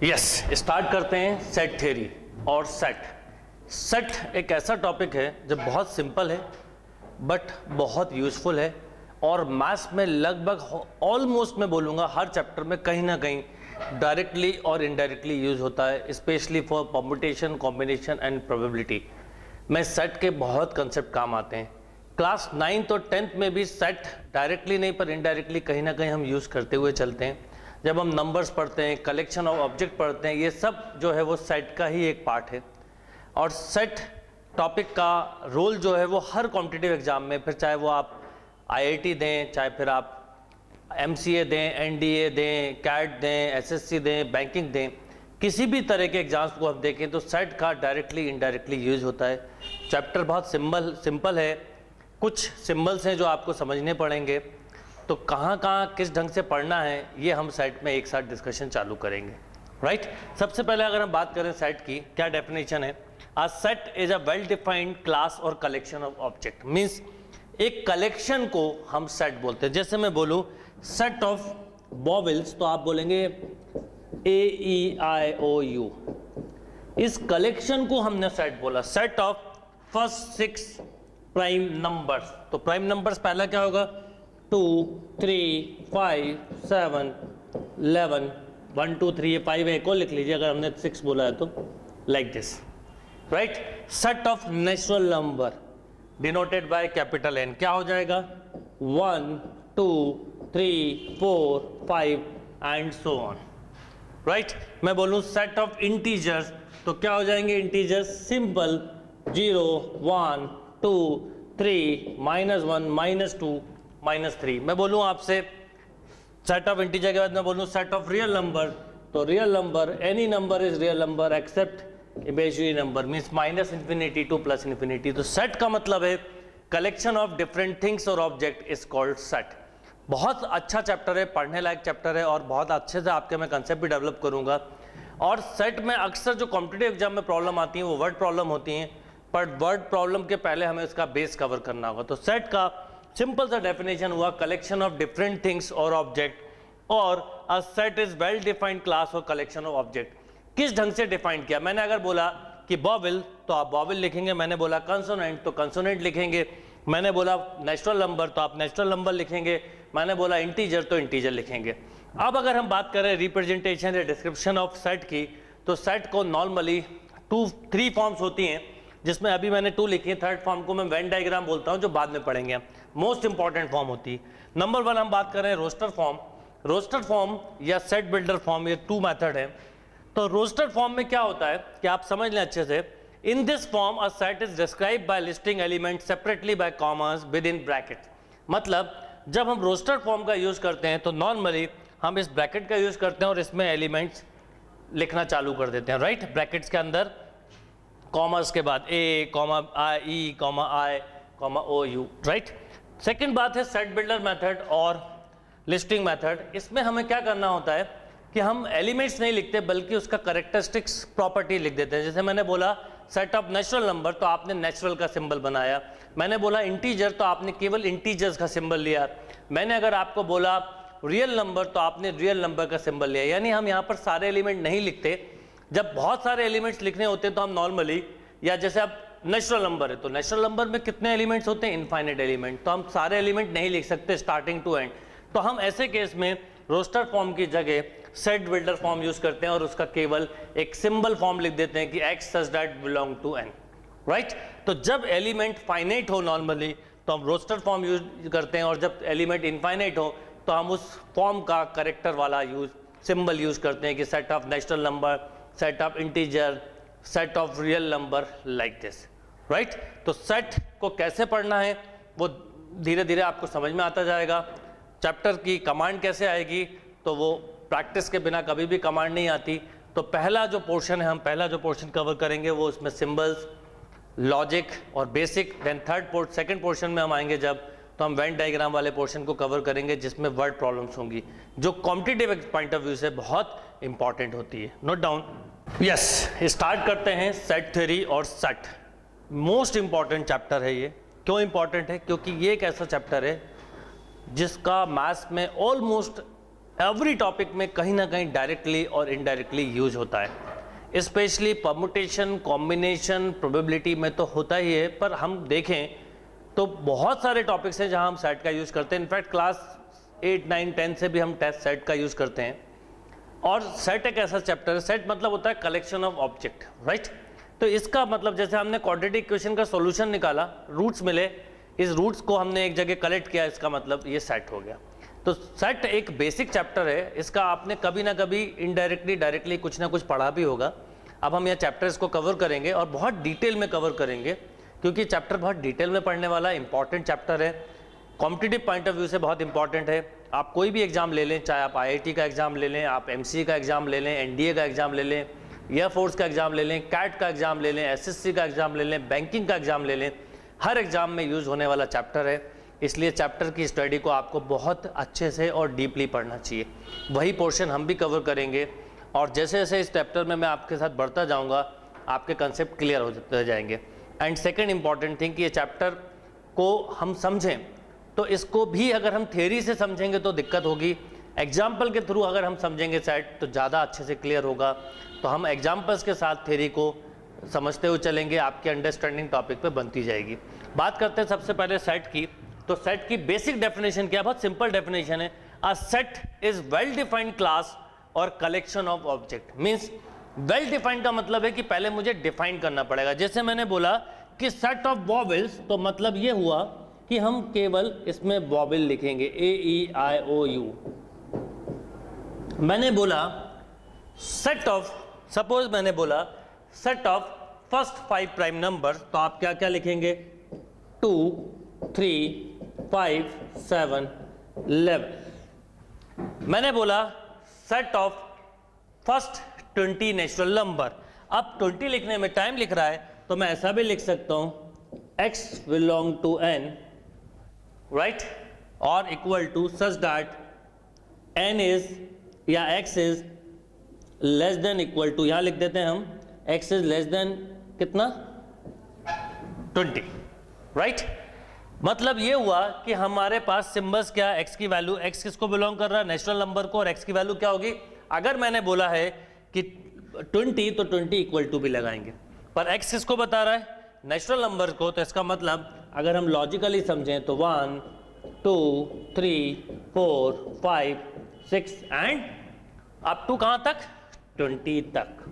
Yes, start करते हैं set theory और सेट। सेट एक ऐसा टॉपिक है जो बहुत सिंपल है बट बहुत यूजफुल है और मैथ्स में लगभग ऑलमोस्ट मैं बोलूँगा हर चैप्टर में कहीं ना कहीं डायरेक्टली और इनडायरेक्टली यूज होता है, specially for permutation, combination and probability में सेट के बहुत कंसेप्ट काम आते हैं। क्लास 9th और 10th में भी सेट डायरेक्टली नहीं पर इनडायरेक्टली कहीं ना कहीं हम यूज़ करते हुए चलते हैं। जब हम नंबर्स पढ़ते हैं, कलेक्शन ऑफ ऑब्जेक्ट पढ़ते हैं, ये सब जो है वो सेट का ही एक पार्ट है। और सेट टॉपिक का रोल जो है वो हर कॉम्पिटिटिव एग्जाम में, फिर चाहे वो आप IIT दें, चाहे फिर आप MCA दें, NDA दें, कैट दें, SSC दें, बैंकिंग दें, किसी भी तरह के एग्जाम्स को हम देखें तो सेट का डायरेक्टली इनडायरेक्टली यूज होता है। चैप्टर बहुत सिंपल है, कुछ सिंबल्स हैं जो आपको समझने पड़ेंगे, तो कहाँ किस ढंग से पढ़ना है ये हम सेट में एक साथ डिस्कशन चालू करेंगे। राइट, सबसे पहले अगर हम बात करें सेट की, क्या डेफिनेशन है? A set is a well defined class or collection of object. Means एक कलेक्शन को हम सेट बोलते हैं। जैसे मैं बोलूँ सेट ऑफ वॉवेल्स तो आप बोलेंगे AEIOU, इस कलेक्शन को हमने सेट बोला। Set of first 6 prime numbers, तो प्राइम नंबर्स पहला क्या होगा? 2 3 5 7 11 1 2 3, ये 5 है, एक और लिख लीजिए अगर हमने 6 बोला है तो, like this. Right, set of natural number denoted by capital N क्या हो जाएगा? 1 2 3 4 5 एंड सो ऑन। राइट, मैं बोलूं सेट ऑफ इंटीजर्स तो क्या हो जाएंगे इंटीजर्स? सिंपल 0 1 2 3 -1 -2 -3। मैं बोलूं आपसे सेट ऑफ इंटीजर के बाद मैं बोलूं सेट ऑफ रियल नंबर, तो real number any number is real number except imaginary number, means -∞ to +∞। तो सेट का मतलब है कलेक्शन ऑफ डिफरेंट थिंग्स और ऑब्जेक्ट इज कॉल्ड सेट। बहुत अच्छा चैप्टर है, पढ़ने लायक चैप्टर है और बहुत अच्छे से आपके मैं कंसेप्ट भी डेवलप करूंगा। और सेट में अक्सर जो कॉम्पिटिटिव एग्जाम में प्रॉब्लम आती है वो वर्ड प्रॉब्लम होती हैं, पर वर्ड प्रॉब्लम के पहले हमें उसका बेस कवर करना होगा। तो सेट का सिंपल सा डेफिनेशन हुआ कलेक्शन ऑफ डिफरेंट थिंग्स और ऑब्जेक्ट, और अ set is well defined class or collection of object. किस ढंग से डिफाइन किया? मैंने अगर बोला कि वॉवेल तो आप वॉवेल लिखेंगे, मैंने बोला कंसोनेंट तो कंसोनेंट लिखेंगे, मैंने बोला नेचुरल नंबर तो आप नेचुरल नंबर लिखेंगे, मैंने बोला इंटीजर तो इंटीजर लिखेंगे। अब अगर हम बात करें रिप्रेजेंटेशन या डिस्क्रिप्शन ऑफ सेट की, तो सेट को नॉर्मली 3 फॉर्म्स होती हैं, जिसमें अभी मैंने 2 लिखी है। थर्ड फॉर्म को मैं वेन डायग्राम बोलता हूं, जो बाद में पढ़ेंगे। मोस्ट इंपॉर्टेंट फॉर्म होती है। नंबर 1 हम बात करें रोस्टर फॉर्म। रोस्टर फॉर्म या सेट बिल्डर फॉर्म, ये 2 मेथड है। तो रोस्टर फॉर्म में क्या होता है कि आप समझ लें अच्छे से, in this form a set is describe by listing element separately by commas within bracket. मतलब जब हम रोस्टर फॉर्म का यूज करते हैं तो नॉर्मली हम इस ब्रैकेट का यूज करते हैं और इसमें एलिमेंट्स लिखना चालू कर देते हैं। राइट, ब्रैकेट्स के अंदर कॉमर्स के बाद A, I, OU। Right, second बात है सेट बिल्डर मेथड और लिस्टिंग मेथड। इसमें हमें क्या करना होता है कि हम एलिमेंट्स नहीं लिखते बल्कि उसका कैरेक्टरिस्टिक्स प्रॉपर्टी लिख देते हैं। जैसे मैंने बोला सेट ऑफ नेचुरल नंबर तो आपने नेचुरल का सिंबल बनाया, मैंने बोला इंटीजर तो आपने केवल इंटीजर्स का सिंबल लिया, मैंने अगर आपको बोला रियल नंबर तो आपने रियल नंबर का सिंबल लिया। यानी हम यहाँ पर सारे एलिमेंट नहीं लिखते। जब बहुत सारे एलिमेंट्स लिखने होते हैं तो हम नॉर्मली, या जैसे अब नेचुरल नंबर है तो नेचुरल नंबर में कितने एलिमेंट्स होते हैं? इनफाइनाइट एलिमेंट, तो हम सारे एलिमेंट नहीं लिख सकते स्टार्टिंग टू एंड। तो हम ऐसे केस में रोस्टर फॉर्म की जगह सेट बिल्डर फॉर्म यूज करते हैं और उसका केवल एक सिंबल फॉर्म लिख देते हैं कि x such that belong to n। Right, तो जब एलिमेंट फाइनाइट हो नॉर्मली तो हम रोस्टर फॉर्म यूज करते हैं, और जब एलिमेंट इनफाइनाइट हो तो हम उस फॉर्म का करेक्टर वाला सिंबल यूज करते हैं कि set of natural number, set of integer, set of real number, like this. Right, तो सेट को कैसे पढ़ना है वो धीरे धीरे आपको समझ में आता जाएगा। चैप्टर की कमांड कैसे आएगी, तो वो प्रैक्टिस के बिना कभी भी कमांड नहीं आती। तो पहला जो पोर्शन है, हम पहला जो पोर्शन कवर करेंगे वो उसमें सिंबल्स, लॉजिक और बेसिक। देन सेकंड पोर्शन में हम आएंगे जब, तो हम वेन डायग्राम वाले पोर्शन को कवर करेंगे जिसमें वर्ड प्रॉब्लम्स होंगी, जो कॉम्पिटिटिव पॉइंट ऑफ व्यू से बहुत इंपॉर्टेंट होती है। Note down. यस, स्टार्ट करते हैं सेट थ्योरी और सेट। मोस्ट इंपॉर्टेंट चैप्टर है ये। क्यों इंपॉर्टेंट है? क्योंकि ये एक ऐसा चैप्टर है जिसका मैथ्स में ऑलमोस्ट एवरी टॉपिक में कहीं ना कहीं डायरेक्टली और इनडायरेक्टली यूज होता है। स्पेशली परमुटेशन, कॉम्बिनेशन, प्रोबेबिलिटी में तो होता ही है, पर हम देखें तो बहुत सारे टॉपिक्स हैं जहां हम सेट का यूज करते हैं। इनफैक्ट क्लास 8, 9, 10 से भी हम टेस्ट सेट का यूज करते हैं। और सेट एक ऐसा चैप्टर है, सेट मतलब होता है कलेक्शन ऑफ ऑब्जेक्ट, राइट। तो इसका मतलब जैसे हमने क्वाड्रेटिक इक्वेशन का सॉल्यूशन निकाला, रूट्स मिले, इस रूट्स को हमने एक जगह कलेक्ट किया, इसका मतलब ये सेट हो गया। तो सेट एक बेसिक चैप्टर है, इसका आपने कभी ना कभी इनडायरेक्टली डायरेक्टली कुछ ना कुछ पढ़ा भी होगा। अब हम यह चैप्टर्स को कवर करेंगे और बहुत डिटेल में कवर करेंगे, क्योंकि चैप्टर बहुत डिटेल में पढ़ने वाला इंपॉर्टेंट चैप्टर है, कॉम्पिटिटिव पॉइंट ऑफ व्यू से बहुत इंपॉर्टेंट है। आप कोई भी एग्जाम ले लें, चाहे आप IIT का एग्जाम ले लें, आप MCA का एग्जाम ले लें, NDA का एग्जाम ले लें, एयरफोर्स का एग्जाम ले लें, कैट का एग्जाम ले लें, SSC का एग्जाम ले लें, बैंकिंग का एग्जाम ले लें, हर एग्जाम में यूज होने वाला चैप्टर है। इसलिए चैप्टर की स्टडी को आपको बहुत अच्छे से और डीपली पढ़ना चाहिए। वही पोर्शन हम भी कवर करेंगे, और जैसे जैसे इस चैप्टर में मैं आपके साथ बढ़ता जाऊंगा, आपके कंसेप्ट क्लियर होते जाएंगे। एंड सेकेंड इंपॉर्टेंट थिंग कि ये चैप्टर को हम समझें, तो इसको भी अगर हम थ्योरी से समझेंगे तो दिक्कत होगी, एग्जाम्पल के थ्रू अगर हम समझेंगे सेट तो ज़्यादा अच्छे से क्लियर होगा। तो हम एग्जाम्पल्स के साथ थ्योरी को समझते हुए चलेंगे, आपकी अंडरस्टैंडिंग टॉपिक पे बनती जाएगी। बात करते हैं सबसे पहले सेट की। तो सेट की बेसिक डेफिनेशन क्या, बहुत सिंपल डेफिनेशन है, a set is well defined class or collection of object. Means well defined का मतलब है कि पहले मुझे डिफाइन करना पड़ेगा। जैसे मैंने बोला कि सेट ऑफ वॉवेल्स, तो मतलब ये हुआ कि हम केवल इसमें वॉवेल लिखेंगे, AEIOU। मैंने बोला सेट ऑफ, सपोज मैंने बोला set of first 5 prime number, तो आप क्या क्या लिखेंगे, 2, 3, 5, 7, 11। मैंने बोला set of first 20 natural number. अब 20 लिखने में टाइम लिख रहा है, तो मैं ऐसा भी लिख सकता हूं, x belong to n, right, or equal to such that n is या x is less than equal to, यहां लिख देते हैं हम x is less than कितना, 20, right। मतलब ये हुआ कि हमारे पास सिंबल्स क्या, x की वैल्यू, x किसको बिलोंग कर रहा है, नेचुरल नंबर को, और x की वैल्यू क्या होगी। अगर मैंने बोला है कि 20 तो 20 इक्वल टू भी लगाएंगे, पर x किसको बता रहा है, नेचुरल नंबर को। तो इसका मतलब अगर हम लॉजिकली समझें तो 1, 2, 3, 4, 5, 6 एंड अप टू कहां तक, 20 तक,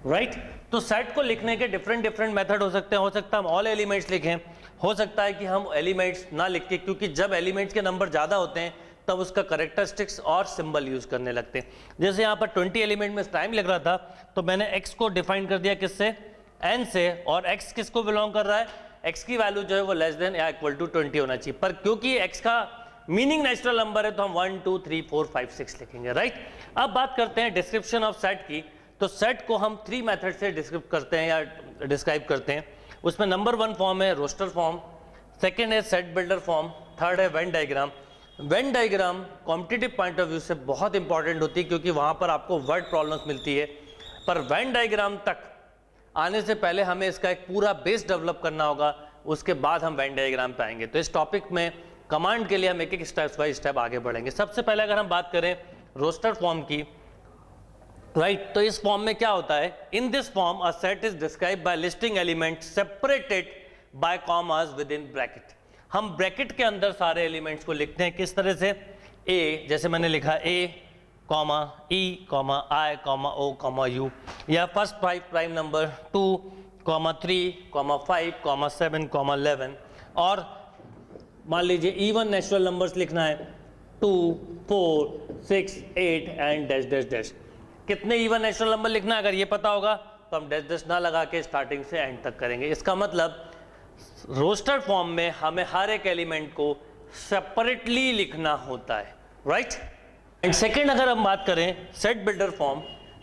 राइट। तो सेट को लिखने के डिफरेंट मेथड हो सकते हैं। हो सकता है हम ऑल एलिमेंट्स लिखें, हो सकता है कि हम एलिमेंट्स ना लिख के, क्योंकि जब एलिमेंट्स के नंबर ज़्यादा होते हैं तब उसका करेक्टरिस्टिक्स और सिंबल यूज करने लगते हैं। जैसे यहाँ पर 20 एलिमेंट में टाइम लिख रहा था, तो मैंने x को डिफाइन कर दिया किससे, n से, और x किसको बिलोंग कर रहा है, x की वैल्यू जो है वो लेस देन या इक्वल टू 20 होना चाहिए। पर क्योंकि x का मीनिंग नेचुरल नंबर है, तो हम 1, 2, 3, 4, 5, 6 लिखेंगे, राइट। अब बात करते हैं डिस्क्रिप्शन ऑफ सेट की। तो सेट को हम 3 मेथड से डिस्क्रिप्ट करते हैं या डिस्क्राइब करते हैं। उसमें नंबर 1 फॉर्म है रोस्टर फॉर्म, सेकेंड है सेट बिल्डर फॉर्म, थर्ड है Venn diagram. Venn diagram competitive point of view से बहुत इंपॉर्टेंट होती है, क्योंकि वहां पर आपको वर्ड प्रॉब्लम्स मिलती है। पर वेन डायग्राम तक आने से पहले हमें इसका एक पूरा बेस डेवलप करना होगा, उसके बाद हम वेन डायग्राम पे आएंगे। तो इस टॉपिक में कमांड के लिए हम एक एक स्टेप बाय स्टेप आगे बढ़ेंगे। सबसे पहले अगर हम बात करें रोस्टर फॉर्म की, राइट, तो इस फॉर्म में क्या होता है, इन this form a set is describe by listing element separated by commas within bracket. हम ब्रैकेट के अंदर सारे एलिमेंट्स को लिखते हैं, किस तरह से, ए, जैसे मैंने लिखा A, E, I, O, U, या फर्स्ट 5 प्राइम नंबर 2, 3, 5, 7, 11, और मान लीजिए इवन नेचुरल नंबर्स लिखना है 2, 4, 6, 8 एंड डैश डैश डैश। कितने इवन नेचुरल नंबर लिखना है, अगर ये पता होगा तो हम डैश डैश ना लगा के स्टार्टिंग से एंड तक करेंगे। इसका मतलब रोस्टर फॉर्म में हमें हर एक एलिमेंट को सेपरेटली लिखना होता है, राइट। एंड सेकेंड अगर हम बात करें set builder form,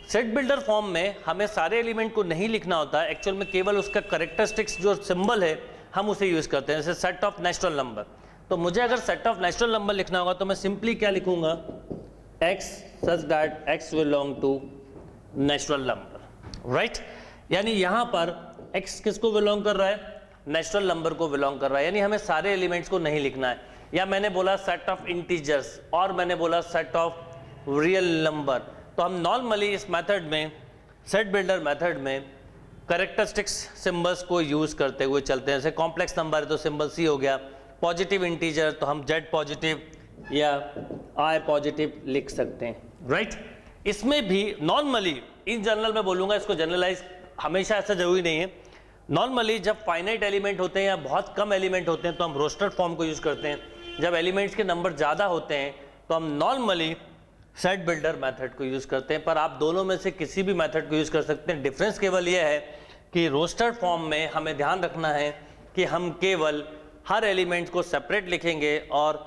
set builder form में हमें सारे एलिमेंट को नहीं लिखना होता है, एक्चुअल में केवल उसका करेक्टरिस्टिक्स जो सिंबल है हम उसे यूज करते हैं। जैसे सेट ऑफ नेचुरल नंबर, तो मुझे अगर सेट ऑफ नेचुरल नंबर लिखना होगा तो मैं सिंपली क्या लिखूंगा, x such that x belong to natural number, right. यानी यहां पर x किसको बिलोंग कर रहा है, नेचुरल नंबर को बिलोंग कर रहा है, यानी हमें सारे एलिमेंट्स को नहीं लिखना है। या मैंने बोला सेट ऑफ इंटीजर्स, और मैंने बोला सेट ऑफ रियल नंबर। तो हम नॉर्मली इस मेथड में, सेट बिल्डर मेथड में कैरेक्टरिस्टिक्स सिंबल्स को यूज करते हुए चलते हैं। जैसे कॉम्प्लेक्स नंबर है तो सिंबल सी हो गया, पॉजिटिव इंटीजर तो हम जेड पॉजिटिव या आई पॉजिटिव लिख सकते हैं, राइट। इसमें भी नॉर्मली, इन जनरल में बोलूँगा, इसको जनरलाइज हमेशा ऐसा जरूरी नहीं है। नॉर्मली जब फाइनाइट एलिमेंट होते हैं या बहुत कम एलिमेंट होते हैं तो हम रोस्टेड फॉर्म को यूज़ करते हैं। जब एलिमेंट्स के नंबर ज़्यादा होते हैं तो हम नॉर्मली सेट बिल्डर मेथड को यूज़ करते हैं। पर आप दोनों में से किसी भी मेथड को यूज़ कर सकते हैं। डिफरेंस केवल यह है कि रोस्टेड फॉर्म में हमें ध्यान रखना है कि हम केवल हर एलिमेंट को सेपरेट लिखेंगे, और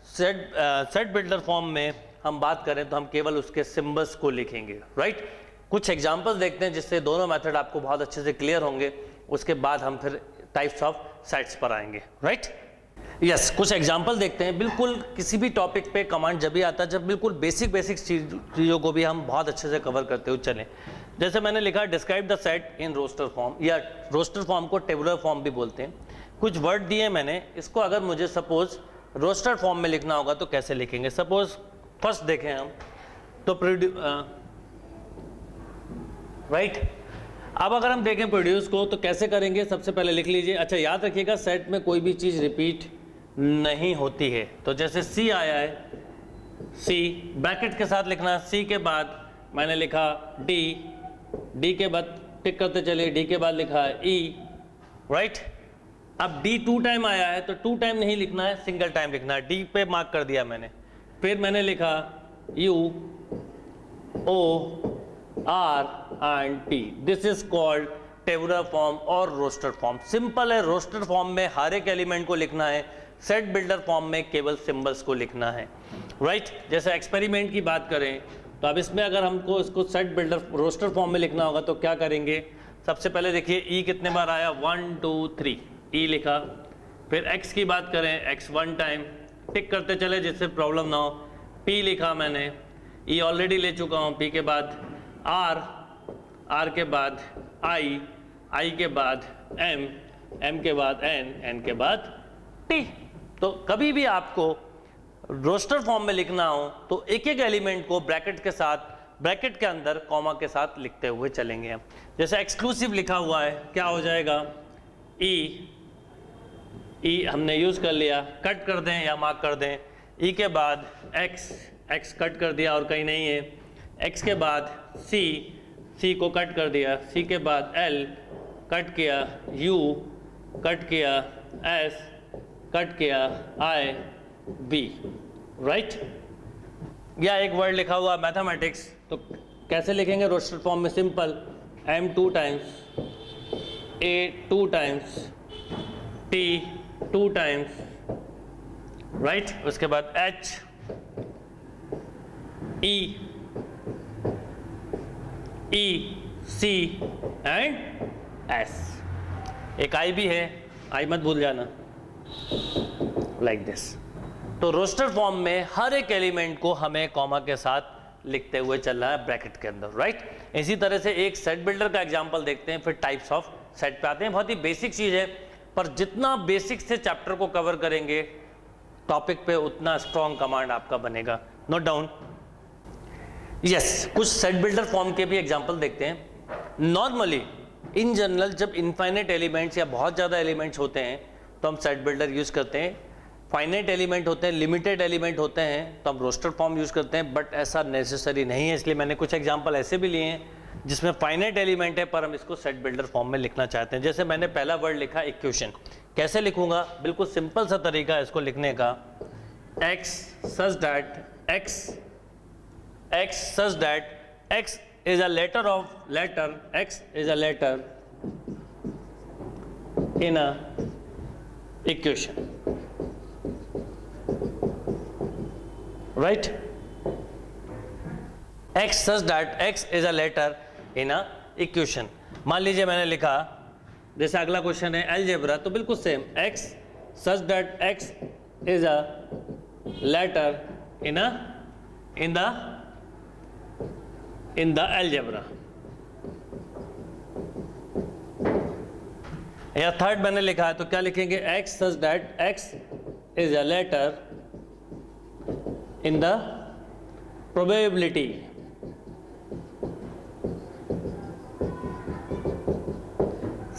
सेट बिल्डर फॉर्म में हम बात करें तो हम केवल उसके सिंबल्स को लिखेंगे, राइट। कुछ एग्जांपल्स देखते हैं जिससे दोनों मेथड आपको बहुत अच्छे से क्लियर होंगे। उसके बाद हम फिर टाइप्स ऑफ सेट्स पर आएंगे, राइट। यस, कुछ एग्जांपल देखते हैं। बिल्कुल किसी भी टॉपिक पे कमांड जब भी आता है जब बिल्कुल बेसिक चीज़ों को भी हम बहुत अच्छे से कवर करते हुए चलें। जैसे मैंने लिखा describe the set in roster form, या रोस्टर फॉर्म को टेबुलर फॉर्म भी बोलते हैं। कुछ वर्ड दिए मैंने, इसको अगर मुझे सपोज रोस्टर फॉर्म में लिखना होगा तो कैसे लिखेंगे। सपोज फर्स्ट देखें हम तो राइट। अब अगर हम देखें प्रोड्यूस को तो कैसे करेंगे, सबसे पहले लिख लीजिए। अच्छा याद रखिएगा सेट में कोई भी चीज़ रिपीट नहीं होती है। तो जैसे सी आया है, सी ब्रैकेट के साथ लिखना, सी के बाद मैंने लिखा डी, डी के बाद टिक करते चले, डी के बाद लिखा ई, राइट। अब डी 2 टाइम आया है तो 2 टाइम नहीं लिखना है, सिंगल टाइम लिखना है। डी पे मार्क कर दिया मैंने। फिर मैंने लिखा U, O, R and T. This is called tabular form और रोस्टर फॉर्म। सिंपल है, रोस्टर फॉर्म में हर एक एलिमेंट को लिखना है, सेट बिल्डर फॉर्म में केवल सिंबल्स को लिखना है, राइट। जैसे एक्सपेरिमेंट की बात करें तो अब इसमें अगर हमको इसको सेट बिल्डर रोस्टर फॉर्म में लिखना होगा तो क्या करेंगे। सबसे पहले देखिए ई कितने बार आया, 1 2 3, ई लिखा। फिर एक्स की बात करें, एक्स 1 टाइम, टिक करते चले जिससे प्रॉब्लम ना हो। पी लिखा मैंने, ई ऑलरेडी ले चुका हूँ। पी के बाद आर, आर के बाद आई, आई के बाद एम, एम के बाद एन, एन के बाद टी। तो कभी भी आपको रोस्टर फॉर्म में लिखना हो तो एक एक एलिमेंट को ब्रैकेट के साथ, ब्रैकेट के अंदर कॉमा के साथ लिखते हुए चलेंगे हम। जैसे एक्सक्लूसिव लिखा हुआ है, क्या हो जाएगा, ई, ई हमने यूज़ कर लिया, कट कर दें या मार्क कर दें। ई के बाद एक्स, एक्स कट कर दिया और कहीं नहीं है। एक्स के बाद सी, सी को कट कर दिया। सी के बाद एल कट किया, यू कट किया, एस कट किया, आई, बी, राइट। या एक वर्ड लिखा हुआ मैथमेटिक्स, तो कैसे लिखेंगे रोस्टर फॉर्म में, simple, M 2 times, A 2 times, T 2 times, right. उसके बाद H, E, E, C and S. एक आई भी है, आई मत भूल जाना, लाइक दिस। तो रोस्टर फॉर्म में हर एक एलिमेंट को हमें कॉमा के साथ लिखते हुए चलना है ब्रैकेट के अंदर, राइट। इसी तरह से एक सेट बिल्डर का एग्जांपल देखते हैं, फिर टाइप्स ऑफ सेट पे आते हैं। बहुत ही बेसिक चीज़ है, पर जितना बेसिक से चैप्टर को कवर करेंगे टॉपिक पे उतना स्ट्रॉन्ग कमांड आपका बनेगा, नोट डाउन। यस, कुछ सेट बिल्डर फॉर्म के भी एग्जांपल देखते हैं। नॉर्मली इन जनरल जब इनफाइनाइट एलिमेंट्स या बहुत ज़्यादा एलिमेंट्स होते हैं तो हम सेट बिल्डर यूज़ करते हैं। फाइनाइट एलिमेंट होते हैं, लिमिटेड एलिमेंट होते हैं तो हम रोस्टर फॉर्म यूज़ करते हैं, बट ऐसा नेसेसरी नहीं है। इसलिए मैंने कुछ एग्जांपल ऐसे भी लिए हैं जिसमें फाइनाइट एलिमेंट है पर हम इसको सेट बिल्डर फॉर्म में लिखना चाहते हैं। जैसे मैंने पहला वर्ड लिखा इक्वेशन, कैसे लिखूंगा, बिल्कुल सिंपल सा तरीका है इसको लिखने का, x such that x, x such that x is a letter of letter, x is a letter in a equation, right. x such that x is a letter in a equation। मान लीजिए मैंने लिखा, जैसे अगला question है algebra, तो बिल्कुल same, x such that x is a letter in the algebra। या थर्ड मैंने लिखा है तो क्या लिखेंगे, x such that x is a letter in the probability.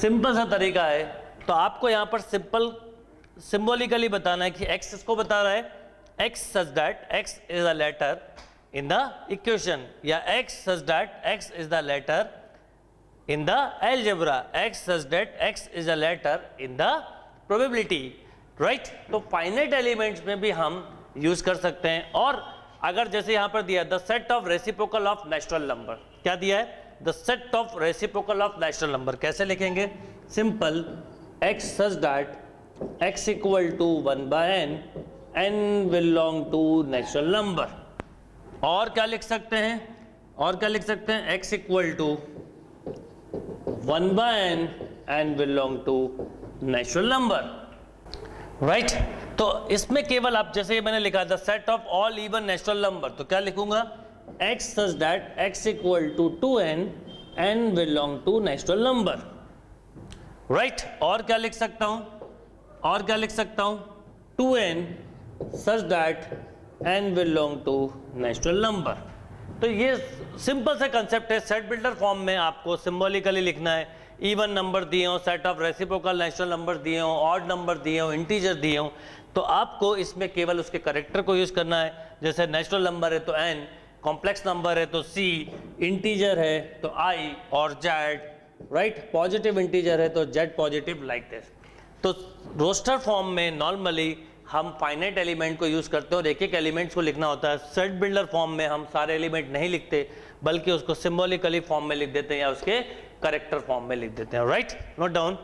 Simple सा तरीका है, तो आपको यहां पर सिंबॉलिकली बताना है कि x इसको बता रहा है, x such that x is a letter in the equation, या x such that x is the letter in the algebra, x such that x is a letter in the probability, right? तो finite elements में भी हम use कर सकते हैं। और अगर जैसे यहां पर दिया the set of reciprocal of natural number, क्या दिया है? The set of reciprocal of natural number. कैसे लिखेंगे? Simple, x such that x equal to 1 by n, n belong to natural number। और क्या लिख सकते हैं? और क्या लिख सकते हैं? x equal to 1 by n, n belong to natural number, right? तो इसमें केवल आप जैसे मैंने लिखा था set of all even natural number, तो क्या लिखूंगा? x such that x equal to 2n, n belong to natural number, right? और क्या लिख सकता हूं? और क्या लिख सकता हूं? 2n such that n belong to natural number। तो ये सिंपल सा कंसेप्ट है। सेट बिल्डर फॉर्म में आपको सिंबॉलिकली लिखना है, इवन नंबर दिए हो, set of reciprocal natural number दिए हो, ऑड नंबर दिए हो, इंटीजर दिए हो, तो आपको इसमें केवल उसके करेक्टर को यूज करना है। जैसे नेचुरल नंबर है तो n, कॉम्प्लेक्स नंबर है तो c, इंटीजर है तो i और z, राइट? पॉजिटिव इंटीजर है तो z पॉजिटिव, लाइक दिस। तो रोस्टर फॉर्म में नॉर्मली हम फाइनाइट एलिमेंट को यूज करते हैं और एक एक एलिमेंट्स को लिखना होता है। सेट बिल्डर फॉर्म में हम सारे एलिमेंट नहीं लिखते, बल्कि उसको सिंबॉलिकली फॉर्म में लिख देते हैं या उसके करेक्टर फॉर्म में लिख देते हैं, राइट? Note down.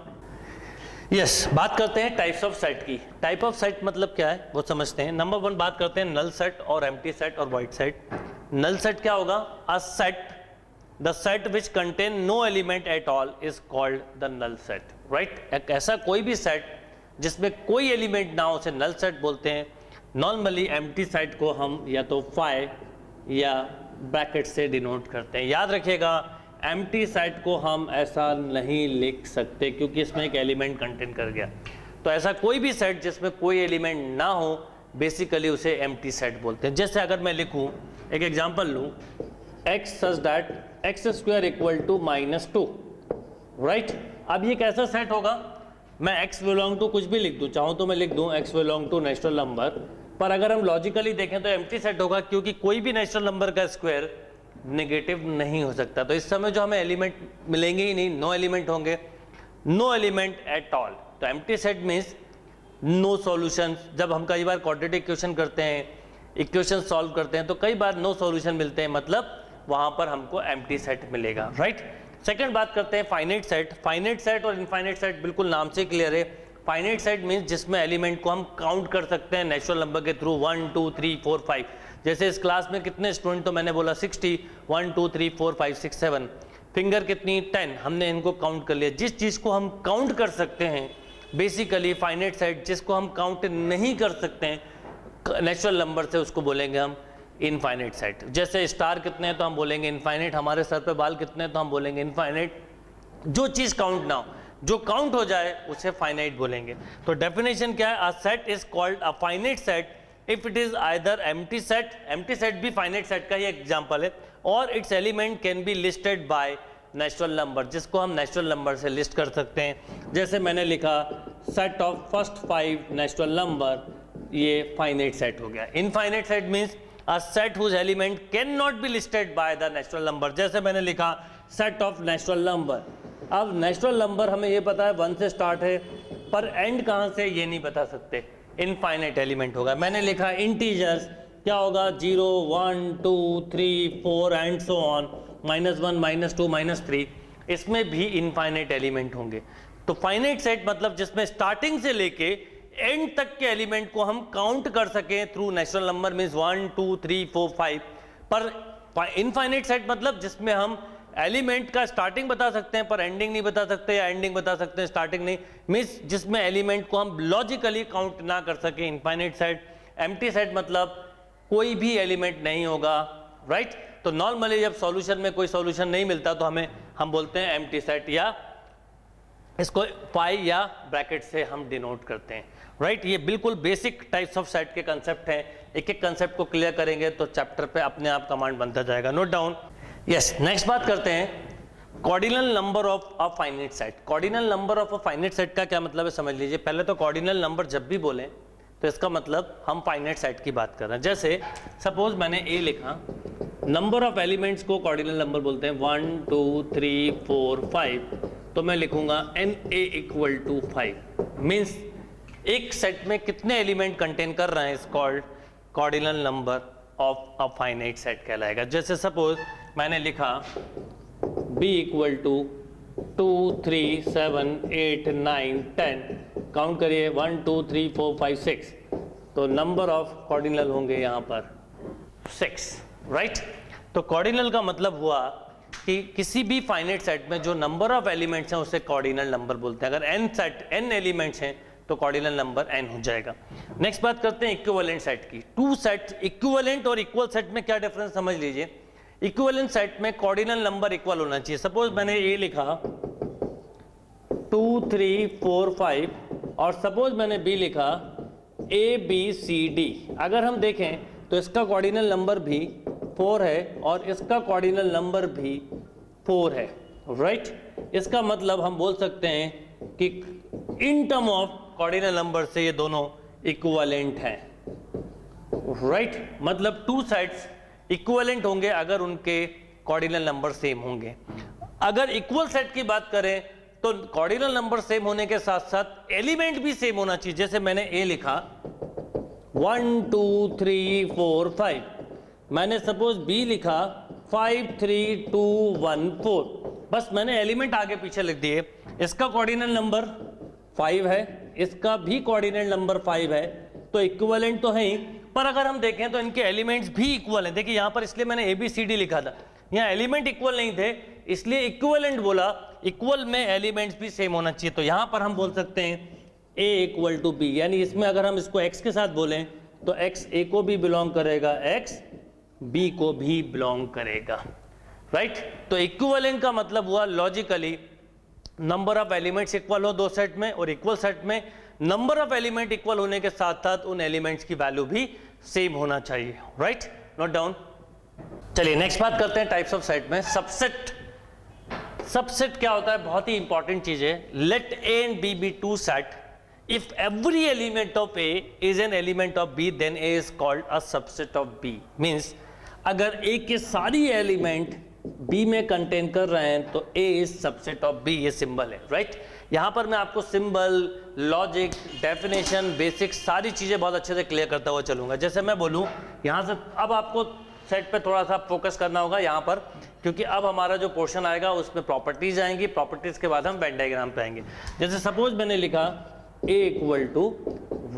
यस, बात करते हैं टाइप्स ऑफ सेट की। टाइप ऑफ सेट मतलब क्या है वो समझते हैं। नंबर 1 बात करते हैं नल सेट और एम्प्टी सेट और वॉइड सेट। नल सेट क्या होगा? A set, the set which contain no element at all is called the null set, right? एक ऐसा कोई भी सेट जिसमें कोई एलिमेंट ना हो उसे नल सेट बोलते हैं। नॉर्मली एम्प्टी सेट को हम या तो फाई या ब्रैकेट से डिनोट करते हैं। याद रखिएगा, एम्प्टी सेट को हम ऐसा नहीं लिख सकते क्योंकि इसमें एक एलिमेंट कंटेन कर गया। तो ऐसा कोई भी सेट जिसमें कोई एलिमेंट ना हो, बेसिकली उसे एम्प्टी सेट बोलते हैं। जैसे अगर मैं लिखूं, एक एग्जांपल लूं, x such that x square equal to -2, right? अब ये कैसा सेट होगा? मैं x बिलोंग टू कुछ भी लिख दूं, चाहूं तो मैं लिख दूं x belong to natural number, पर अगर हम लॉजिकली देखें तो एम्प्टी सेट होगा क्योंकि कोई भी नेचुरल नंबर का स्क्वायर नेगेटिव नहीं हो सकता। तो इस समय जो हमें एलिमेंट मिलेंगे ही नहीं, नो एलिमेंट होंगे, नो एलिमेंट एट ऑल। तो empty set means no solution. जब हम कई बार क्वाड्रेटिक इक्वेशन करते हैं, इक्वेशन सॉल्व करते हैं, तो कई बार नो सॉल्यूशन मिलते हैं, मतलब वहां पर हमको एम्प्टी सेट मिलेगा, राइट? सेकंड बात करते हैं फाइनाइट सेट। फाइनाइट सेट और इनफाइनाइट सेट बिल्कुल नाम से क्लियर है। फाइनाइट सेट मीन्स जिसमें एलिमेंट को हम काउंट कर सकते हैं नेचुरल नंबर के थ्रू, 1 2 3 4 5। जैसे इस क्लास में कितने स्टूडेंट, तो मैंने बोला 60, 1 2 3 4 5 6 7। फिंगर कितनी? 10। हमने इनको काउंट कर लिया। जिस चीज़ को हम काउंट कर सकते हैं बेसिकली फाइनाइट सेट, जिसको हम काउंट नहीं कर सकते हैं नेचुरल नंबर से, उसको बोलेंगे हम इनफाइनाइट सेट। जैसे स्टार कितने हैं तो हम बोलेंगे इनफाइनाइट, हमारे सर पे बाल कितने हैं तो हम बोलेंगे इनफाइनाइट। जो चीज़ काउंट ना हो, जो काउंट हो जाए उसे फाइनाइट बोलेंगे। तो डेफिनेशन क्या है? A set is called a finite set if it is either empty set, empty set भी फाइनाइट सेट का ही एग्जांपल है, और it's element can be listed by natural number, जिसको हम नेचुरल नंबर से लिस्ट कर सकते हैं। जैसे मैंने लिखा set of first 5 natural number, ये फाइनाइट सेट हो गया। Infinite set means a set whose element cannot be listed by the natural number। जैसे मैंने लिखा set of natural number। अब natural number हमें ये पता है 1 से स्टार्ट है, पर end कहाँ से ये नहीं बता सकते, इनफाइनाइट एलिमेंट होगा। मैंने लिखा इंटीजर्स, क्या होगा? 0 1 2 3 4 एंड सो ऑन, -1 -2 -3, इसमें भी इनफाइनाइट एलिमेंट होंगे। तो फाइनाइट सेट मतलब जिसमें स्टार्टिंग से लेके एंड तक के एलिमेंट को हम काउंट कर सकें थ्रू नेचुरल नंबर, मीन्स 1 2 3 4 5। पर इनफाइनाइट सेट मतलब जिसमें हम एलिमेंट का स्टार्टिंग बता सकते हैं पर एंडिंग नहीं बता सकते, या एंडिंग बता सकते हैं स्टार्टिंग नहीं, मीन्स जिसमें एलिमेंट को हम लॉजिकली काउंट ना कर सके, इनफाइनाइट सेट। एम्प्टी सेट मतलब कोई भी एलिमेंट नहीं होगा, राइट? तो नॉर्मली जब सॉल्यूशन में कोई सॉल्यूशन नहीं मिलता तो हम बोलते हैं एम्प्टी सेट या इसको पाई या ब्रैकेट से हम डिनोट करते हैं, राइट। ये बिल्कुल बेसिक टाइप्स ऑफ सेट के कंसेप्ट हैं। एक एक कंसेप्ट को क्लियर करेंगे तो चैप्टर पे अपने आप कमांड बनता जाएगा। Note down. यस, नेक्स्ट बात करते हैं cardinal number of a finite set. Cardinal number of a finite set का क्या मतलब है समझ लीजिए। पहले तो कॉर्डिनल नंबर जब भी बोलें तो इसका मतलब हम फाइनाइट सेट की बात कर रहे हैं। जैसे सपोज मैंने ए लिखा, नंबर ऑफ एलिमेंट्स को कॉर्डिनल नंबर बोलते हैं 1 2 3 4 5, तो मैं लिखूंगा NA इक्वल टू 5। मीन्स एक सेट में कितने एलिमेंट कंटेन कर रहे हैं इस called cardinal number of a finite set कहलाएगा। जैसे सपोज मैंने लिखा B इक्वल टू 2 3 7 8 9 10, काउंट करिए 1 2 3 4 5 6, तो नंबर ऑफ कॉर्डिनल होंगे यहाँ पर 6, राइट। तो कॉर्डिनल का मतलब हुआ कि किसी भी फाइनाइट सेट में जो नंबर ऑफ एलिमेंट्स हैं उसे कॉर्डिनल नंबर बोलते हैं। अगर n एलिमेंट्स हैं तो कॉर्डिनल नंबर n हो जाएगा। नेक्स्ट बात करते हैं इक्विवेलेंट सेट की। टू सेट, इक्विवेलेंट और इक्वल सेट में क्या डिफरेंस समझ लीजिए। इक्विवेलेंट सेट में कॉर्डिनल नंबर इक्वल होना चाहिए। सपोज मैंने ये लिखा 2 3 4 5 और सपोज मैंने B लिखा ABCD। अगर हम देखें तो इसका कॉर्डिनल नंबर भी 4 है और इसका कॉर्डिनल नंबर भी 4 है, राइट। इसका मतलब हम बोल सकते हैं कि in term of cardinal number से ये दोनों इक्विवेलेंट हैं, राइट। मतलब टू सेट्स इक्विवेलेंट होंगे अगर उनके कॉर्डिनल नंबर सेम होंगे। अगर इक्वल सेट की बात करें तो कॉर्डिनल नंबर सेम होने के साथ साथ एलिमेंट भी सेम होना चाहिए। जैसे मैंने ए लिखा 1 2 3 4 5, मैंने सपोज बी लिखा 5 3 2 1 4, बस मैंने एलिमेंट आगे पीछे लिख दिए। इसका कोऑर्डिनल नंबर 5 है, इसका भी कोऑर्डिनल नंबर 5 है, तो इक्विवेलेंट तो है ही। पर अगर हम देखें तो इनके एलिमेंट्स भी इक्वल हैं। देखिए यहाँ पर इसलिए मैंने ABCD लिखा था, यहाँ एलिमेंट इक्वल नहीं थे इसलिए इक्विवेलेंट बोला। इक्वल में एलिमेंट्स भी सेम होना चाहिए, तो यहाँ पर हम बोल सकते हैं A इक्वल टू B, यानी इसमें अगर हम इसको X के साथ बोलें तो X A को भी बिलोंग करेगा, X B को भी बिलोंग करेगा, राइट। तो इक्विवेलेंट का मतलब हुआ logically number of elements equal हो दो सेट में, और इक्वल सेट में नंबर ऑफ एलिमेंट इक्वल होने के साथ साथ उन एलिमेंट्स की वैल्यू भी सेम होना चाहिए, राइट। Note down. चलिए नेक्स्ट बात करते हैं टाइप्स ऑफ सेट में। सबसेट। सबसेट क्या होता है, बहुत ही इंपॉर्टेंट चीज है। Let A and B be two set. If every element of A is an element of B, then A is called a subset of B. Means अगर A के सारी एलिमेंट B में कंटेन कर रहे हैं तो A is subset of B, ये symbol है, राइट। यहाँ पर मैं आपको सिंबल, लॉजिक, डेफिनेशन, बेसिक सारी चीज़ें बहुत अच्छे से क्लियर करता हुआ चलूँगा। जैसे मैं बोलूँ यहाँ से, अब आपको सेट पे थोड़ा सा फोकस करना होगा यहाँ पर, क्योंकि अब हमारा जो पोर्शन आएगा उसमें प्रॉपर्टीज आएंगी, प्रॉपर्टीज के बाद हम वेन डायग्राम पे आएंगे। जैसे सपोज मैंने लिखा A इक्वल टू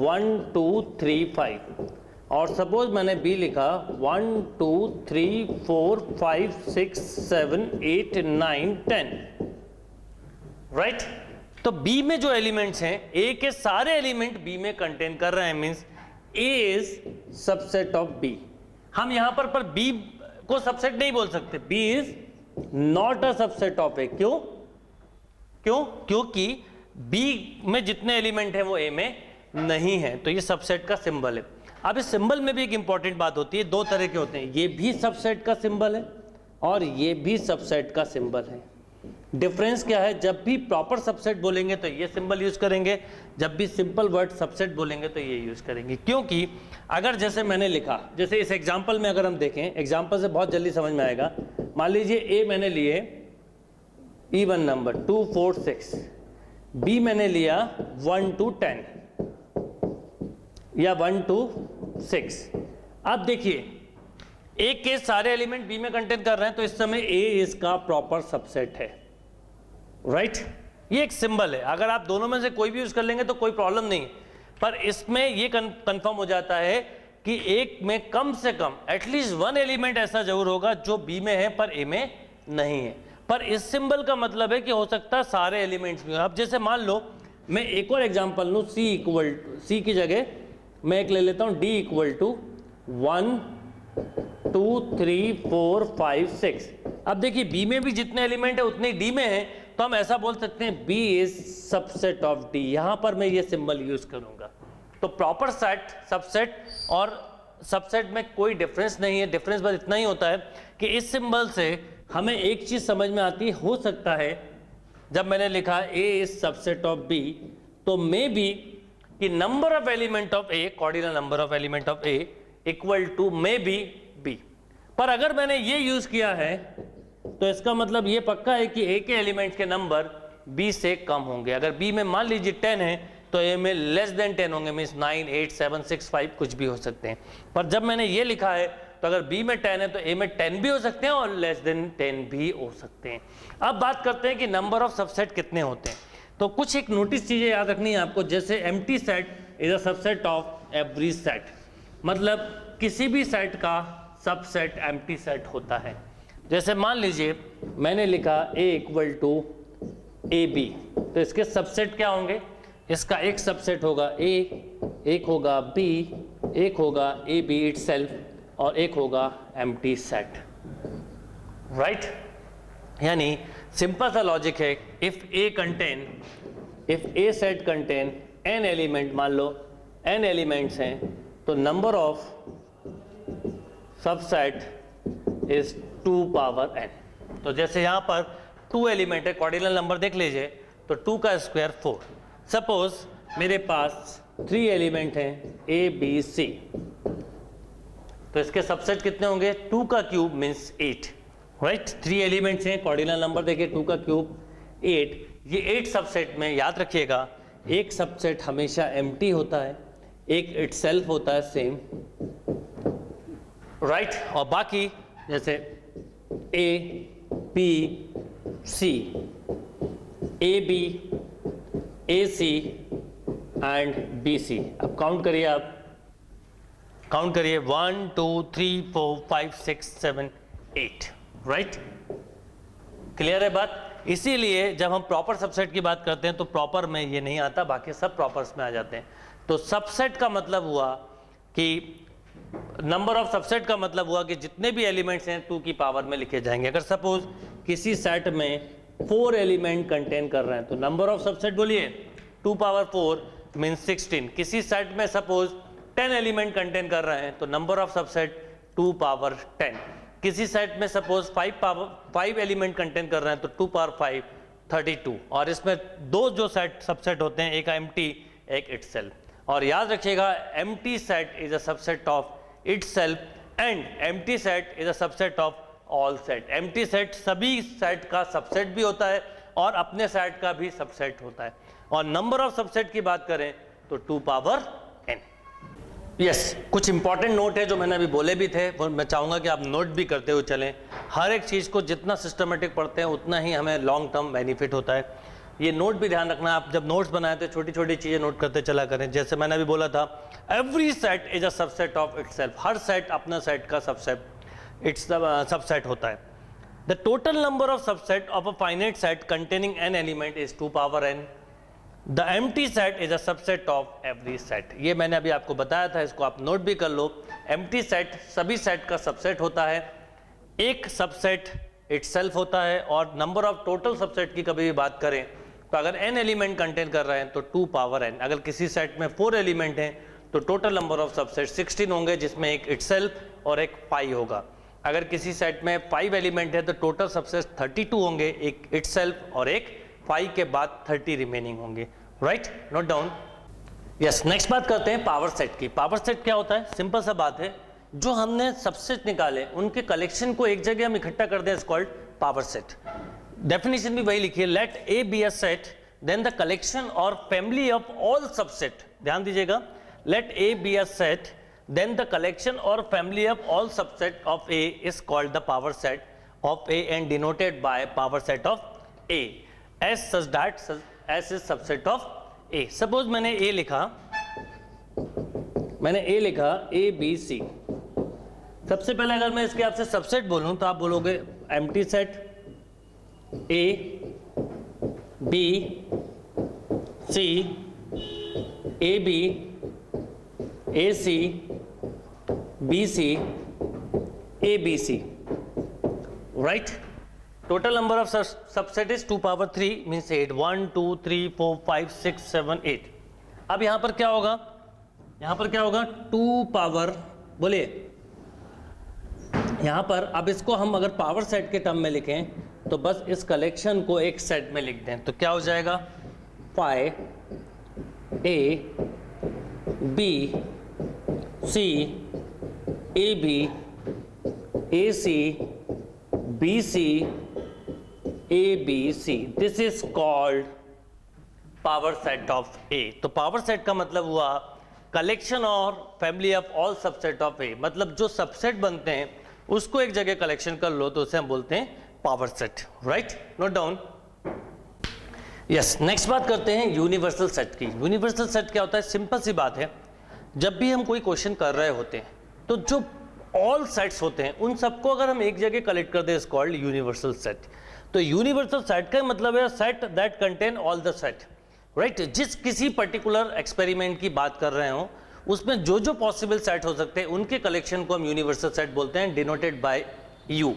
1 2 3 5 और सपोज मैंने B लिखा 1 2 3 4 5 6 7 8 9 10, राइट। तो B में जो एलिमेंट्स हैं, A के सारे एलिमेंट B में कंटेन कर रहे हैं, means A is subset of B। हम यहां पर B को सबसेट नहीं बोल सकते, B is not a subset of A। क्यों? क्योंकि B में जितने एलिमेंट हैं वो A में नहीं है, तो ये सबसेट का सिंबल है। अब इस सिंबल में भी एक इंपॉर्टेंट बात होती है, दो तरह के होते हैं, ये भी सबसेट का सिंबल है और ये भी सबसेट का सिंबल है। डिफरेंस क्या है, जब भी प्रॉपर सबसेट बोलेंगे तो ये सिंबल यूज करेंगे, जब भी सिंपल वर्ड सबसेट बोलेंगे तो ये यूज करेंगे। क्योंकि अगर जैसे मैंने लिखा, जैसे इस एग्जांपल में अगर हम देखें, एग्जांपल से बहुत जल्दी समझ में आएगा। मान लीजिए A मैंने लिए इवन नंबर 2 4 6, B मैंने लिया 1 to 10 या 1 to 6। अब देखिए A के सारे एलिमेंट B में कंटेन कर रहे हैं, तो इस समय A इसका प्रॉपर सबसेट है, राइट। ये एक सिंबल है, अगर आप दोनों में से कोई भी यूज कर लेंगे तो कोई प्रॉब्लम नहीं, पर इसमें ये कंफर्म हो जाता है कि एक में कम से कम एटलीस्ट वन एलिमेंट ऐसा जरूर होगा जो B में है पर A में नहीं है। पर इस सिंबल का मतलब है कि हो सकता है सारे एलिमेंट्स में। अब जैसे मान लो मैं एक और एग्जांपल लूँ, C की जगह मैं एक ले लेता हूँ D इक्वल टू 1 2 3 4 5 6। अब देखिए B में भी जितने एलिमेंट है उतने D में है, तो हम ऐसा बोल सकते हैं B is subset of D। यहां पर मैं ये सिंबल यूज करूंगा। तो प्रॉपर सेट, सबसेट और सबसेट में कोई डिफरेंस नहीं है। डिफरेंस बस इतना ही होता है कि इस सिंबल से हमें एक चीज समझ में आती हो सकता है, जब मैंने लिखा A is subset of B, तो मे बी कि number of element of A, cardinal number of element of A equal to maybe B। पर अगर मैंने ये यूज किया है तो इसका मतलब ये पक्का है कि A के एलिमेंट के नंबर B से कम होंगे। अगर B में मान लीजिए 10 है तो A में लेस देन 10 होंगे, मीन्स 9, 8, 7, 6, 5 कुछ भी हो सकते हैं। पर जब मैंने ये लिखा है तो अगर B में 10 है तो A में 10 भी हो सकते हैं और लेस देन 10 भी हो सकते हैं। अब बात करते हैं कि नंबर ऑफ सबसेट कितने होते हैं। तो कुछ एक नोटिस चीजें याद रखनी है आपको, जैसे empty set is a subset of every set, मतलब किसी भी सेट का सबसेट एम्प्टी सेट होता है। जैसे मान लीजिए मैंने लिखा A इक्वल टू AB, तो इसके सबसेट क्या होंगे? इसका एक सबसेट होगा A, एक होगा B, एक होगा AB इटसेल्फ और एक होगा एम्प्टी सेट, राइट। यानी सिंपल सा लॉजिक है, if A set contain n element, मान लो n एलिमेंट्स हैं, तो number of subset is 2 power n। तो जैसे यहाँ पर 2 एलिमेंट है, कॉर्डिनल नंबर देख लीजिए, तो 2 का स्क्वायर 4। सपोज मेरे पास 3 एलिमेंट हैं A B C, तो इसके सबसेट कितने होंगे? 2 का क्यूब मीन्स 8, राइट। 3 एलिमेंट्स हैं, कॉर्डिनल नंबर देखिए 2 का क्यूब 8। ये 8 सबसेट में याद रखिएगा, एक सबसेट हमेशा एम्प्टी होता है, एक इटसेल्फ होता है सेम, राइट। और बाकी जैसे A B C, A B A C and B C। अब काउंट करिए, आप काउंट करिए 1 2 3 4 5 6 7 8, राइट। क्लियर है बात? इसीलिए जब हम प्रॉपर सबसेट की बात करते हैं तो प्रॉपर में ये नहीं आता, बाकी सब प्रॉपर्स में आ जाते हैं। तो सबसेट का मतलब हुआ कि नंबर ऑफ सबसेट का मतलब हुआ कि जितने भी एलिमेंट्स हैं 2 की पावर में लिखे जाएंगे। अगर सपोज किसी सेट में 4 एलिमेंट कंटेन कर रहे हैं तो नंबर ऑफ सबसेट बोलिए 2 पावर 4 मीन्स 16। किसी सेट में सपोज 10 एलिमेंट कंटेन कर रहे हैं तो नंबर ऑफ सबसेट 2 पावर 10। किसी सेट में सपोज 5 एलिमेंट कंटेन कर रहे हैं तो 2 पावर 5 32। और इसमें 2 जो सेट सबसेट होते हैं, एक एम्प्टी एक इटसेल्फ। और याद रखिएगा empty set is a subset of itself and empty set is a subset of all set. Empty set सभी सेट का सबसेट भी होता है और अपने सेट का भी सबसेट होता है। और नंबर ऑफ सबसेट की बात करें तो 2 पावर n। यस, कुछ इंपॉर्टेंट नोट है जो मैंने अभी बोले भी थे, और मैं चाहूंगा कि आप नोट भी करते हुए चलें। हर एक चीज को जितना सिस्टमेटिक पढ़ते हैं उतना ही हमें लॉन्ग टर्म बेनिफिट होता है। ये नोट भी ध्यान रखना, आप जब नोट्स बनाए तो छोटी छोटी चीजें नोट करते चला करें। जैसे मैंने अभी बोला था, every set is a subset of itself. Her set अपना सेट का सबसेट होता है। The total number of subset of a finite set containing n element is 2 power n। The empty set is a subset of every set. ये मैंने अभी आपको बताया था, इसको आप नोट भी कर लो। एम्प्टी सेट सभी सेट का सबसेट होता है, एक सबसेट इटसेल्फ होता है। और नंबर ऑफ टोटल सबसेट की कभी भी बात करें तो अगर n एलिमेंट कंटेन कर रहे हैं तो 2 पावर n। अगर किसी सेट में 4 एलिमेंट हैं तो टोटल नंबर ऑफ सबसेट 16 होंगे, जिसमें एक इटसेल्फ और एक पाई होगा। अगर किसी सेट में 5 एलिमेंट है तो टोटल सबसेट 32 होंगे, एक इटसेल्फ और एक पाई के बाद 30 रिमेनिंग होंगे, right. Note down. Yes, next बात करते हैं पावर सेट की। पावर सेट क्या होता है? सिंपल सा बात है, जो हमने सबसेट निकाले उनके कलेक्शन को एक जगह हम इकट्ठा कर दें, is called power set. Definition भी वही लिखी है, let A B a set then the collection और फैमिली ऑफ ऑल सबसेट। ध्यान दीजिएगा, let A B a set then the collection or family of all subset of A is called the power set of A and denoted by power set of A as such that S is subset of A। Suppose मैंने A लिखा A B C। सबसे पहले अगर मैं इसके आपसे subset बोलूं तो आप बोलोगे empty set A B C A B A C BC ABC, right. Total number of subset is 2 power 3 means 8, 1 2 3 4 5 6 7 8। अब यहां पर क्या होगा, यहां पर क्या होगा 2 पावर, बोलिए यहां पर, अब इसको हम अगर पावर सेट के टर्म में लिखें तो बस इस कलेक्शन को एक सेट में लिख दें तो क्या हो जाएगा, phi A B C A B A C B C A B C, this is called power set of A. तो पावर सेट का मतलब हुआ कलेक्शन और family of all subset of A, मतलब जो सबसेट बनते हैं उसको एक जगह कलेक्शन कर लो तो उसे हम बोलते हैं power set, right, note down. Yes, next बात करते हैं यूनिवर्सल सेट की। यूनिवर्सल सेट क्या होता है, सिंपल सी बात है, जब भी हम कोई क्वेश्चन कर रहे होते हैं तो जो ऑल सेट्स होते हैं उन सबको अगर हम एक जगह कलेक्ट कर दें इज कॉल्ड यूनिवर्सल सेट। तो यूनिवर्सल सेट का मतलब है set that contain all the set, right. जिस किसी पर्टिकुलर एक्सपेरिमेंट की बात कर रहे हो उसमें जो जो पॉसिबल सेट हो सकते हैं उनके कलेक्शन को हम यूनिवर्सल सेट बोलते हैं, denoted by U.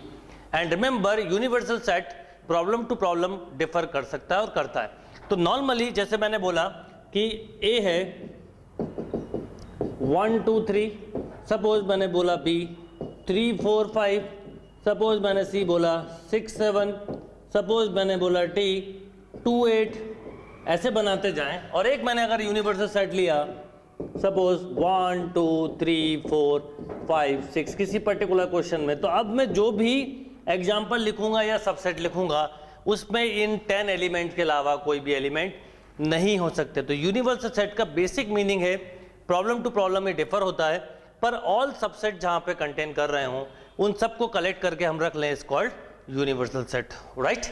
And remember universal set problem to problem differ कर सकता है और करता है। तो नॉर्मली जैसे मैंने बोला कि ए है 1 2 3, सपोज मैंने बोला बी 3 4 5, सपोज मैंने सी बोला 6 7, सपोज मैंने बोला टी 2 8, ऐसे बनाते जाएं। और एक मैंने अगर यूनिवर्सल सेट लिया सपोज 1 2 3 4 5 6 किसी पर्टिकुलर क्वेश्चन में, तो अब मैं जो भी एग्जाम्पल लिखूंगा या सबसेट लिखूंगा उसमें इन 10 एलिमेंट के अलावा कोई भी एलिमेंट नहीं हो सकते। तो यूनिवर्सल सेट का बेसिक मीनिंग है प्रॉब्लम टू प्रॉब्लम में डिफर होता है, पर ऑल सबसेट जहां पे कंटेन कर रहे हो उन सबको कलेक्ट करके हम रख लें is called universal set, right.